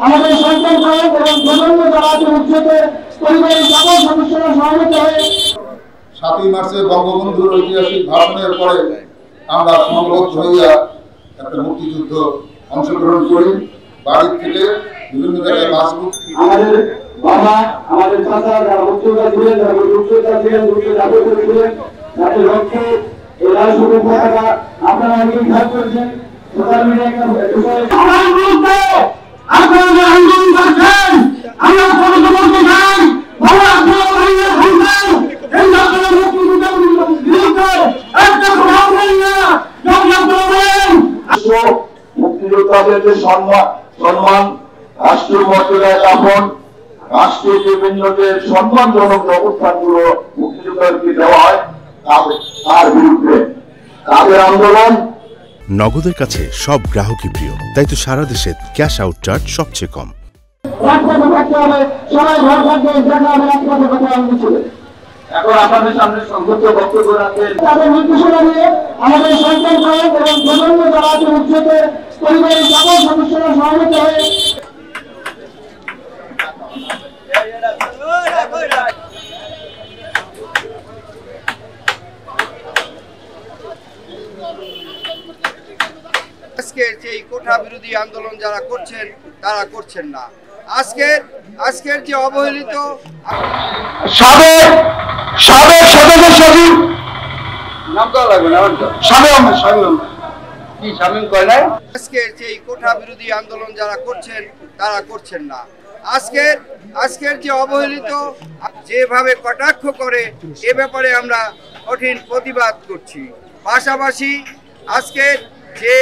আমাদের সরকার এবং প্রজন্ম যারা আছে উচ্চতে পরিবারের সকল সদস্যরা সহমত হয়ে 7ই মার্চে বঙ্গবন্ধুর ঐতিহাসিক ভাষণের পরে আমরা সংগঠিত হইয়া একটা মুক্তিযুদ্ধ অংশগ্রহণ করি। বাড়ি থেকে বিভিন্ন জায়গায় বাসবুক আমাদের বাবা আমাদের চাচা যারা উচ্চতা ছিলেন যারা উচ্চতা ছিলেন ছিলেন যাদের লক্ষ্যে এই রাষ্ট্র পতাকা আপনারা অনেকেই খেয়াল করেছেন সোশ্যাল মিডিয়া একটা বিষয় আপনারা আন্দোলন করছেন আমরা বলতে চাই ভালো আপনারা ভাঙবেন এই আপনারা মুক্তিযুদ্ধের একটা প্রভাব নেই না মুক্তিযোদ্ধাদের যে সম্মান রাষ্ট্রীয় মর্যাদায় স্থাপন রাষ্ট্রীয় বিভিন্ন যে সম্মানজনক অবস্থানগুলো মুক্তিযোদ্ধাদেরকে দেওয়া হয় তার বিরুদ্ধে তাদের আন্দোলন। নগদের কাছে সব গ্রাহকই প্রিয়, তাই তো সারা দেশে ক্যাশ আউট চার্জ সবচেয়ে কম। এখন আপনাদের সামনে সংক্ষিপ্ত বক্তব্য রাখেন তাদের নির্দেশনা নিয়ে আমাদের সরকার এবং প্রজন্ম যারা আছে উচ্চতে পরিবারের সকল সদস্যরা সহমত হয়ে আজকের যে কোঠা বিরোধী আন্দোলন যারা করছেন তারা করছেন না। আজকের যে অবহেলিত সাবেক সদস্য সচিব নাম তো লাগবে না শামীম কয় নাই আজকের যে কোঠা বিরোধী আন্দোলন যারা করছেন তারা করছেন না। আজকের যে অবহেলিত যেভাবে কটাক্ষ করে এ ব্যাপারে আমরা কঠিন প্রতিবাদ করছি। পাশাপাশি আজকের যে